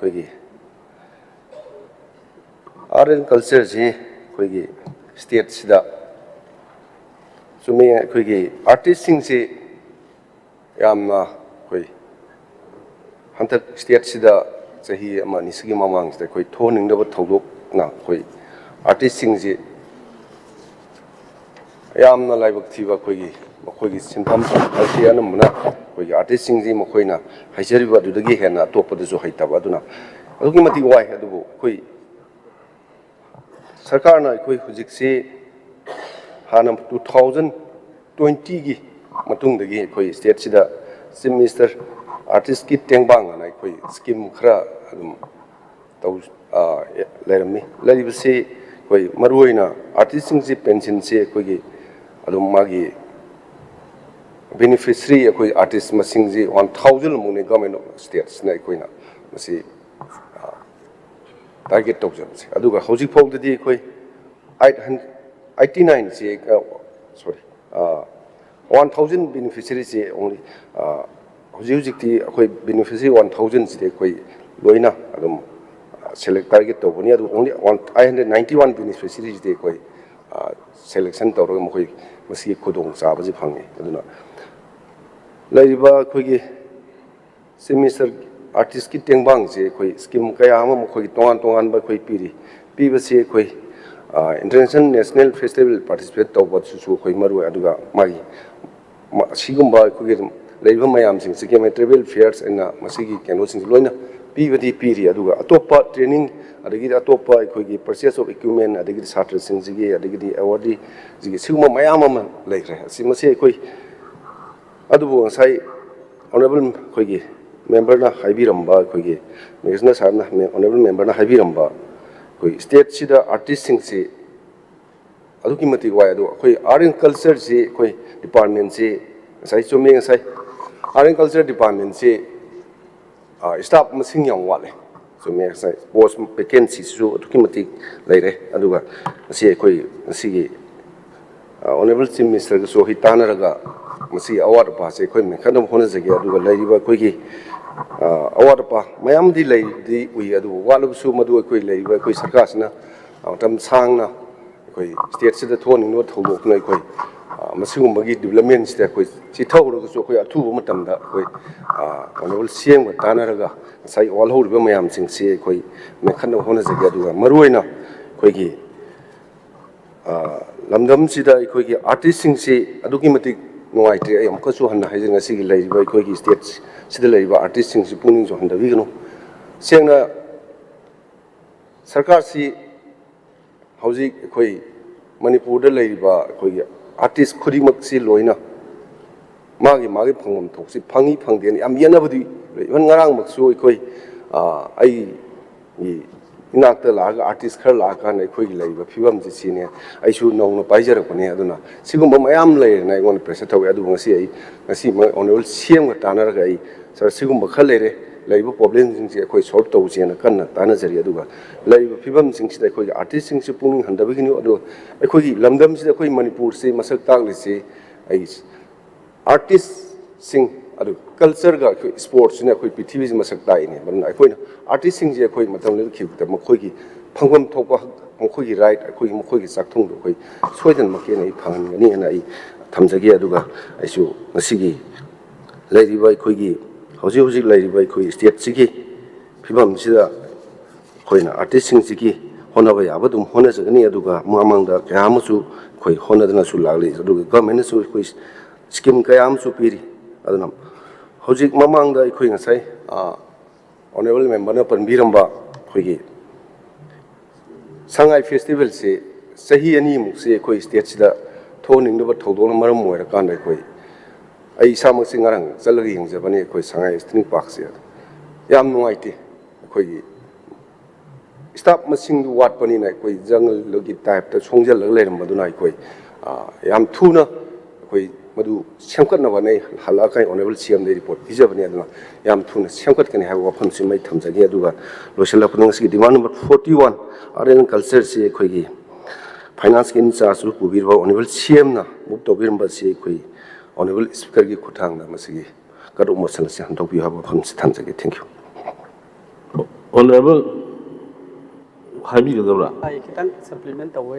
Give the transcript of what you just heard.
ꯑꯩꯈꯣꯏꯒꯤ art and ꯀꯜꯆꯔꯁꯤ ꯑꯩꯈꯣꯏꯒꯤ ꯁ꯭ꯇꯦꯠꯁꯤꯗ ꯆꯨꯝꯃꯦ ꯑꯩꯈꯣꯏꯒꯤ ꯑꯥꯔꯇꯤꯁꯁꯤꯡꯁꯤ ꯌꯥꯝꯅ ꯑꯩꯈꯣꯏ ꯍꯟꯗꯛ ꯁ꯭ꯇꯦꯠꯁꯤꯗ ꯆꯍꯤ ꯑꯃ ꯑꯅꯤꯁꯤꯒꯤ ꯃꯃꯥꯡꯁꯤꯗ ꯑꯩꯈꯣꯏ ꯊꯣꯛꯍꯟꯅꯤꯡꯗꯕ ꯊꯧꯗꯣꯛꯅ ꯑꯩꯈꯣꯏ ꯑꯥꯔꯇꯤꯁꯁꯤꯡꯁꯤ ꯌꯥꯝꯅ ꯂꯥꯏꯕꯛ ꯊꯤꯕ ꯃꯈꯣꯏꯒꯤ ꯁꯤꯟꯐꯝ ꯍꯥꯏꯕꯁꯤ ꯑꯅꯝꯕꯅ ꯑꯩꯈꯣꯏꯒꯤ ꯑꯥꯔꯇꯤꯁꯁꯤꯡꯁꯤ ꯃꯈꯣꯏꯅ ꯍꯩꯖꯔꯤꯕ ꯑꯗꯨꯗꯒꯤ ꯍꯦꯟꯅ ꯑꯇꯣꯞꯄꯗꯁꯨ ꯍꯩꯇꯕ ꯑꯗꯨꯅ ꯑꯗꯨꯛꯀꯤ ꯃꯇꯤꯛ ꯋꯥꯏ ꯑꯗꯨꯕꯨ ꯑꯩꯈꯣꯏ ꯁꯔꯀꯥꯔꯅ ꯑꯩꯈꯣꯏ ꯍꯧꯖꯤꯛꯁꯤ ꯍꯥꯟꯅ 2020ꯒꯤ ꯃꯇꯨꯡꯗꯒꯤ ꯑꯩꯈꯣꯏ ꯁ꯭ꯇꯦꯠꯁꯤꯗ ꯆꯤꯐ ꯃꯤꯅꯤꯁꯇꯔ ꯑꯥꯔꯇꯤꯁꯀꯤ ꯇꯦꯡꯕꯥꯡ ꯑꯅ ꯑꯩꯈꯣꯏ ꯁ꯭ꯀꯤꯝ ꯈꯔ ꯑꯗꯨꯝ ꯂꯩꯔꯝꯃꯤ ꯂꯩꯕꯁꯤ ꯑꯩꯈꯣꯏ ꯃꯔꯨꯑꯣꯏꯅ ꯑꯥꯔꯇꯤꯁꯁꯤꯡꯁꯤ ꯄꯦꯟꯁꯤꯟꯁꯤ ꯑꯩꯈꯣꯏꯒꯤ ꯑꯗꯨꯝ ꯃꯥꯒꯤ ꯕꯦꯅꯤꯐꯤꯁꯔꯤ ꯑꯩꯈꯣꯏ ꯑꯥꯔꯇꯤꯁ ꯃꯁꯤꯡꯁꯤ 1000 ꯑꯃꯨꯛꯅꯤ ꯒꯚꯔꯟꯃꯦꯟ ꯑꯣꯐ ꯁ꯭ꯇꯦꯠꯁꯤꯅ ꯑꯩꯈꯣꯏꯅ ꯃꯁꯤ ꯇꯥꯔꯒꯦꯠ ꯇꯧꯖꯕꯁꯦ ꯑꯗꯨꯒ ꯍꯧꯖꯤꯛ ꯐꯥꯎꯕꯗꯗꯤ ꯑꯩꯈꯣꯏ 89ꯁꯤ ꯁꯣꯔꯤ 1000 ꯕꯦꯅꯤꯐꯤꯁꯔꯤꯁꯤ ꯑꯣꯡꯂꯤ ꯍꯧꯖꯤꯛꯇꯤ ꯑꯩꯈꯣꯏ ꯕꯦꯅꯤꯐꯤꯁꯔꯤ 1000ꯁꯤꯗꯤ ꯑꯩꯈꯣꯏ ꯂꯣꯏꯅ ꯑꯗꯨꯝ ꯁꯦꯂꯦꯛ ꯇꯥꯔꯒꯦꯠ ꯇꯧꯕꯅꯤ ꯑꯗꯨ ꯑꯣꯡꯂꯤ 891 ꯕꯦꯅꯤꯐꯤꯁꯔꯤꯁꯤꯗꯤ ꯑꯩꯈꯣꯏ ꯁꯦꯂꯦꯛꯁꯟ ꯇꯧꯔꯒ ꯃꯈꯣꯏ ꯃꯁꯤꯒꯤ ꯈꯨꯗꯣꯡꯆꯥꯕꯁꯤ ꯐꯪꯉꯤ ꯑꯗꯨꯅ ꯂꯩꯔꯤꯕ ꯑꯩꯈꯣꯏꯒꯤ ꯆꯤꯐ ꯃꯤꯅꯤꯁꯇꯔ ꯑꯥꯔꯇꯤꯁꯀꯤ ꯇꯦꯡꯕꯥꯡꯁꯤ ꯑꯩꯈꯣꯏ ꯁ꯭ꯀꯤꯝ ꯀꯌꯥ ꯑꯃ ꯃꯈꯣꯏꯒꯤ ꯇꯣꯉꯥꯟꯕ ꯑꯩꯈꯣꯏ ꯄꯤꯕꯁꯤ ꯑꯩꯈꯣꯏ ꯏꯟꯇꯔꯅꯦꯁꯅꯦꯜ ꯅꯦꯁꯅꯦꯜ ꯐꯦꯁꯇꯤꯚꯦꯜ ꯄꯥꯔꯇꯤꯁꯤꯄꯦꯠ ꯇꯧꯕꯗꯁꯨ ꯑꯩꯈꯣꯏ ꯃꯔꯨꯑꯣꯏ ꯑꯗꯨꯒ ꯃꯥꯒꯤ ꯑꯁꯤꯒꯨꯝꯕ ꯑꯩꯈꯣꯏꯒꯤ ꯂꯩꯔꯤꯕ ꯃꯌꯥꯝꯁꯤꯡꯁꯤꯒꯤ ꯇ꯭ꯔꯥꯏꯕꯦꯜ ꯐꯤꯌꯔꯁ ꯑꯩꯅ ꯃꯁꯤꯒꯤ ꯀꯩꯅꯣꯁꯤꯡꯁꯤ ꯂꯣꯏꯅ ꯄꯤꯔꯤ ꯑꯗꯨꯒ ꯑꯇꯣꯞꯄ ꯇ꯭ꯔꯦꯅꯤꯡ ꯑꯗꯒꯤꯗꯤ ꯑꯇꯣꯞꯄ ꯑꯩꯈꯣꯏꯒꯤ ꯄꯔꯆꯦꯁ ꯑꯣꯐ ꯏꯀ꯭ꯋꯤꯞꯃꯦꯟ ꯑꯗꯒꯤꯗꯤ ꯁꯥꯇ꯭ꯔꯁꯤꯡꯁꯤꯒꯤ ꯑꯗꯒꯤꯗꯤ ꯑꯦꯋꯥꯔꯗꯤꯁꯤꯒꯤ ꯁꯤꯒꯨꯝꯕ ꯃꯌꯥꯝ ꯑꯃ ꯂꯩꯈ꯭ꯔꯦ ꯃꯁꯤ ꯑꯩꯈꯣꯏ ꯑꯗꯨꯕꯨ ꯉꯁꯥꯏ ꯑꯣꯅꯔꯦꯕꯜ ꯑꯩꯈꯣꯏꯒꯤ ꯃꯦꯝꯕꯔꯅ ꯍꯥꯏꯕꯤꯔꯝꯕ ꯑꯩꯈꯣꯏꯒꯤ ꯃꯦꯘꯅ ꯁꯥꯍꯦꯕꯅ ꯑꯣꯅꯔꯦꯕꯜ ꯃꯦꯝꯕꯔꯅ ꯍꯥꯏꯕꯤꯔꯝꯕ ꯑꯩꯈꯣꯏ ꯁ꯭ꯇꯦꯠꯁꯤꯗ ꯑꯥꯔꯇꯤꯁꯁꯤꯡꯁꯤ ꯑꯗꯨꯛꯀꯤ ꯃꯇꯤꯛ ꯋꯥꯏ ꯑꯗꯣ ꯑꯩꯈꯣꯏ ꯑꯥꯔꯠ ꯑꯦꯟ ꯀꯜꯆꯔꯁꯤ ꯑꯩꯈꯣꯏ ꯗꯤꯄꯥꯔꯠꯃꯦꯟꯁꯤ ꯉꯁꯥꯏ ꯆꯨꯝꯃꯦ ꯉꯁꯥꯏ ꯑꯥꯔꯠ ꯑꯦꯟ ꯀꯜꯆꯔ ꯗꯤꯄꯥꯔꯠꯃꯦꯟꯁꯤ ꯁ꯭ꯇꯥꯐ ꯃꯁꯤꯡ ꯌꯥꯝ ꯋꯥꯠꯂꯦ ꯆꯨꯝꯃꯦ ꯉꯁꯥꯏ ꯄꯣꯁ ꯚꯦꯀꯦꯟꯁꯤꯁꯤꯁꯨ ꯑꯗꯨꯛꯀꯤ ꯃꯇꯤꯛ ꯂꯩꯔꯦ ꯑꯗꯨꯒ ꯉꯁꯤ ꯑꯩꯈꯣꯏ ꯉꯁꯤꯒꯤ ꯑꯣꯅꯔꯦꯕꯜ ꯆꯤꯐ ꯃꯤꯅꯤꯁꯇꯔꯒꯁꯨ ꯑꯩꯈꯣꯏ ꯇꯥꯟꯅꯔꯒ ꯃꯁꯤꯒꯤ ꯑꯋꯥꯠ ꯑꯄꯥꯁꯦ ꯑꯩꯈꯣꯏ ꯃꯦꯟꯈꯠꯅꯕ ꯍꯣꯠꯅꯖꯒꯦ ꯑꯗꯨꯒ ꯂꯩꯔꯤꯕ ꯑꯩꯈꯣꯏꯒꯤ ꯑꯋꯥꯠ ꯑꯄꯥ ꯃꯌꯥꯝꯗꯤ ꯂꯩꯗꯤ ꯎꯏ ꯑꯗꯨꯕꯨ ꯋꯥꯠꯂꯕꯁꯨ ꯃꯗꯨ ꯑꯩꯈꯣꯏ ꯂꯩꯔꯤꯕ ꯑꯩꯈꯣꯏ ꯁꯔꯀꯥꯔꯁꯤꯅ ꯃꯇꯝ ꯁꯥꯡꯅ ꯑꯩꯈꯣꯏ ꯁ꯭ꯇꯦꯠꯁꯤꯗ ꯊꯣꯛꯍꯟꯅꯤꯡꯕ ꯊꯧꯗꯣꯛꯇꯨꯅ ꯑꯩꯈꯣꯏ ꯃꯁꯤꯒꯨꯝꯕꯒꯤ ꯗꯤꯕꯦꯂꯞꯃꯦꯟꯁꯤꯗ ꯑꯩꯈꯣꯏ ꯆꯤꯊꯍꯧꯔꯒꯁꯨ ꯑꯩꯈꯣꯏ ꯑꯊꯨꯕ ꯃꯇꯝꯗ ꯑꯩꯈꯣꯏ ꯑꯣꯅꯔꯦꯕꯜ ꯁꯤꯑꯦꯝꯒ ꯇꯥꯟꯅꯔꯒ ꯉꯁꯥꯏ ꯋꯥꯠꯍꯧꯔꯤꯕ ꯃꯌꯥꯝꯁꯤꯡꯁꯤ ꯑꯩꯈꯣꯏ ꯃꯦꯟꯈꯠꯅꯕ ꯍꯣꯠꯅꯖꯒꯦ ꯑꯗꯨꯒ ꯃꯔꯨꯑꯣꯏꯅ ꯑꯩꯈꯣꯏꯒꯤ ꯂꯝꯗꯝꯁꯤꯗ ꯑꯩꯈꯣꯏꯒꯤ ꯑꯥꯔꯇꯤꯁꯁꯤꯡꯁꯤ ꯑꯗꯨꯛꯀꯤ ꯃꯇꯤꯛ ꯅꯨꯡꯉꯥꯏꯇ꯭ꯔꯦ ꯑꯩ ꯑꯃꯨꯛꯀꯁꯨ ꯍꯟꯅ ꯍꯥꯏꯖꯔꯤ ꯉꯁꯤꯒꯤ ꯂꯩꯔꯤꯕ ꯑꯩꯈꯣꯏꯒꯤ ꯁ꯭ꯇꯦꯠꯁꯤꯗ ꯂꯩꯔꯤꯕ ꯑꯥꯔꯇꯤꯁꯁꯤꯡꯁꯤ ꯄꯨꯛꯅꯤꯡꯁꯨ ꯍꯟꯊꯕꯤꯒꯅꯨ ꯁꯦꯡꯅ ꯁꯔꯀꯥꯔꯁꯤ ꯍꯧꯖꯤꯛ ꯑꯩꯈꯣꯏ ꯃꯅꯤꯄꯨꯔꯗ ꯂꯩꯔꯤꯕ ꯑꯩꯈꯣꯏꯒꯤ ꯑꯥꯔꯇꯤꯁ ꯈꯨꯗꯤꯡꯃꯛꯁꯤ ꯂꯣꯏꯅ ꯃꯥꯒꯤ ꯐꯪꯐꯝ ꯊꯣꯛꯁꯤ ꯐꯪꯉꯤ ꯐꯪꯗꯦꯅ ꯌꯥꯝ ꯌꯦꯠꯅꯕꯗꯤ ꯏꯚꯟ ꯉꯔꯥꯡꯃꯛꯁꯨ ꯑꯩꯈꯣই ꯑꯩꯒꯤ ꯏꯅꯥꯛꯇ ꯂꯥꯛꯑꯒ ꯑꯥꯔꯇꯤꯁ ꯈꯔ ꯂꯥꯛꯑꯀꯥꯟꯗ ꯑꯩꯈꯣꯏꯒꯤ ꯂꯩꯔꯤꯕ ꯐꯤꯕꯝꯁꯤ ꯁꯤꯅꯦ ꯑꯩꯁꯨ ꯅꯧꯅ ꯄꯥꯏꯖꯔꯛꯄꯅꯦ ꯑꯗꯨꯅ ꯁꯤꯒꯨꯝꯕ ꯃꯌꯥꯝ ꯂꯩꯔꯦꯅ ꯑꯩꯉꯣꯟꯗ ꯄ꯭ꯔꯦꯁꯔ ꯇꯧꯏ ꯑꯗꯨꯕꯨ ꯉꯁꯤ ꯑꯣꯅꯔꯦꯕꯜ ꯁꯤꯑꯦꯝꯒ ꯇꯥꯟꯅꯔꯒ ꯑꯩ ꯁꯥꯔ ꯁꯤꯒꯨꯝꯕ ꯈꯔ ꯂꯩꯔꯦ ꯂꯩꯔꯤꯕ ꯄ꯭ꯔꯣꯕ꯭ꯂꯦꯝꯁꯤꯡꯁꯦ ꯑꯩꯈꯣꯏ ꯁꯣꯜꯕ ꯇꯧꯁꯦꯅ ꯀꯟꯅ ꯇꯥꯟꯅꯖꯔꯤ ꯑꯗꯨꯒ ꯂꯩꯔꯤꯕ ꯐꯤꯕꯝꯁꯤꯡꯁꯤꯗ ꯑꯩꯈꯣꯏꯒꯤ ꯑꯥꯔꯇꯤꯁꯁꯤꯡꯁꯤ ꯄꯨꯛꯅꯤꯡ ꯍꯟꯊꯕꯤꯒꯅꯨ ꯑꯗꯨꯒ ꯑꯩꯈꯣꯏꯒꯤ ꯂꯝꯗꯝꯁꯤꯗ ꯑꯩꯈꯣꯏ ꯃꯅꯤꯄꯨꯔꯁꯤ ꯃꯁꯛ ꯇꯥꯛꯂꯤꯁꯤ ꯑꯥꯔꯇꯤꯁꯁꯤꯡ ꯑꯗꯨ ꯀꯜꯆꯔꯒ ꯑꯩꯈꯣꯏ ꯁ꯭ꯄꯣꯔꯠꯁꯤꯅ ꯑꯩꯈꯣꯏ ꯄ꯭ꯔꯤꯊꯤꯕꯤꯁꯤ ꯃꯁꯛ ꯇꯥꯛꯏꯅꯦ ꯃꯔꯝꯅ ꯑꯩꯈꯣꯏꯅ ꯑꯥꯔꯇꯤꯁꯁꯤꯡꯁꯤ ꯑꯩꯈꯣꯏ ꯃꯇꯝ ꯂꯦꯞꯈꯤꯕꯗ ꯃꯈꯣꯏꯒꯤ ꯐꯪꯐꯝ ꯊꯣꯛꯄ ꯃꯈꯣꯏꯒꯤ ꯔꯥꯏꯠ ꯃꯈꯣꯏꯒꯤ ꯆꯥꯛꯊꯨꯡꯗꯣ ꯑꯩꯈꯣꯏ ꯁꯣꯏꯗꯅꯃꯛꯀꯤꯅ ꯑꯩ ꯐꯪꯍꯟꯒꯅꯤꯅ ꯑꯩ ꯊꯝꯖꯒꯦ ꯑꯗꯨꯒ ꯑꯩꯁꯨ ꯉꯁꯤꯒꯤ ꯂꯩꯔꯤꯕ ꯑꯩꯈꯣꯏꯒꯤ ꯍꯧꯖꯤꯛ ꯂꯩꯔꯤꯕ ꯑꯩꯈꯣꯏ ꯁ꯭ꯇꯦꯠꯁꯤꯒꯤ ꯐꯤꯕꯝꯁꯤꯗ ꯑꯩꯈꯣꯏꯅ ꯑꯥꯔꯇꯤꯁꯁꯤꯡꯁꯤꯒꯤ ꯍꯣꯠꯅꯕ ꯌꯥꯕ ꯑꯗꯨꯝ ꯍꯣꯠꯅꯖꯒꯅꯤ ꯑꯗꯨꯒ ꯃꯃꯥꯡꯗ ꯀꯌꯥ ꯑꯃꯁꯨ ꯑꯩꯈꯣই ꯍꯣꯠꯅꯗꯅꯁꯨ ꯂꯥꯛꯂꯤ ꯑꯗꯨꯒ ꯒꯚꯔꯟꯃꯦꯟꯠꯅꯁꯨ ꯑꯩꯈꯣꯏ ꯁ꯭ꯀꯤꯝ ꯀꯌꯥ ꯑꯃꯁꯨ ꯄꯤꯔꯤ ꯑꯗꯨꯅ ꯍꯧꯖꯤꯛ ꯃꯃꯥꯡꯗ ꯑꯩꯈꯣই ꯉꯁꯥꯏ ꯑꯣꯅꯔꯦꯕꯜ ꯃꯦꯝꯕꯔꯅ ꯄꯟꯕꯤꯔꯝꯕ ꯑꯩꯈꯣꯏꯒꯤ ꯁꯉꯥꯏ ꯐꯦꯁꯇꯤꯚꯦꯜꯁꯤ ꯆꯍꯤ ꯑꯅꯤꯃꯨꯛꯁꯤ ꯑꯩꯈꯣꯏ ꯁ꯭ꯇꯦꯠꯁꯤꯗ ꯊꯣꯛꯍꯟꯅꯤꯡꯗꯕ ꯊꯧꯗꯣꯛꯅ ꯃꯔꯝ ꯑꯣꯏꯔꯀꯥꯟꯗ ꯑꯩ ꯏꯁꯥꯃꯛꯁꯤ ꯉꯔꯥꯡ ꯆꯠꯂꯒ ꯌꯦꯡꯖꯕꯅꯤ ꯑꯩꯈꯣꯏ ꯁꯉꯥꯏ ꯏꯁꯇ꯭ꯔꯤꯡ ꯄꯥꯔꯛꯁꯦ ꯌꯥꯝ ꯅꯨꯡꯉꯥꯏꯇꯦ ꯑꯩꯈꯣꯏꯒꯤ ꯁ꯭ꯇꯥꯐ ꯃꯁꯤꯡꯗꯨ ꯋꯥꯠꯄꯅꯤꯅ ꯑꯩꯈꯣꯏ ꯖꯪꯒꯜꯒꯤ ꯇꯥꯏꯞꯇ ꯁꯣꯡꯖꯜꯂꯒ ꯂꯩꯔꯝꯕꯗꯨꯅ ꯑꯩꯈꯣꯏ ꯌꯥꯝ ꯊꯨꯅ ꯑꯩꯈꯣꯏ ꯃꯗꯨ ꯁꯦꯝꯒꯠꯅꯕꯅ ꯑꯩ ꯍꯜꯂꯛꯑꯀꯥꯟ ꯑꯣꯅꯔꯦꯕꯜ ꯁꯤꯑꯦꯝꯗ ꯔꯤꯄꯣꯔꯠ ꯄꯤꯖꯕꯅꯤ ꯑꯗꯨꯅ ꯌꯥꯝ ꯊꯨꯅ ꯁꯦꯝꯒꯠꯀꯅꯤ ꯍꯥꯏꯕ ꯋꯥꯐꯝꯁꯤꯃ ꯑꯩ ꯊꯝꯖꯒꯦ ꯑꯗꯨꯒ ꯂꯣꯏꯁꯤꯜꯂꯛꯄꯗ ꯉꯁꯤꯒꯤ ꯗꯤꯃꯥꯟ ꯅꯝꯕꯔ 41 ꯑꯥꯔꯠ ꯑꯦꯟ ꯀꯜꯆꯔꯁꯤ ꯑꯩꯈꯣꯏꯒꯤ ꯐꯥꯏꯅꯥꯟꯁꯀꯤ ꯏꯟꯆꯥꯔꯖꯁꯨ ꯄꯨꯕꯤꯔꯤꯕ ꯑꯣꯅꯔꯦꯕꯜ ꯁꯤꯑꯦꯝꯅ ꯃꯨꯞ ꯇꯧꯕꯤꯔꯝꯕꯁꯤ ꯑꯩꯈꯣꯏ ꯑꯣꯅꯔꯦꯕꯜ ꯁ꯭ꯄꯤꯀꯔꯒꯤ ꯈꯨꯠꯊꯥꯡꯗ ꯃꯁꯤꯒꯤ ꯀꯠ ꯑꯣꯐ ꯃꯣꯁꯟ ꯑꯁꯤ ꯍꯟꯗꯣꯛꯄꯤꯌꯨ ꯍꯥꯏꯕ ꯋꯥꯐꯝꯁꯤ ꯊꯝꯖꯒꯦ thank you Honorable Habi Gadabra. I can supplement the way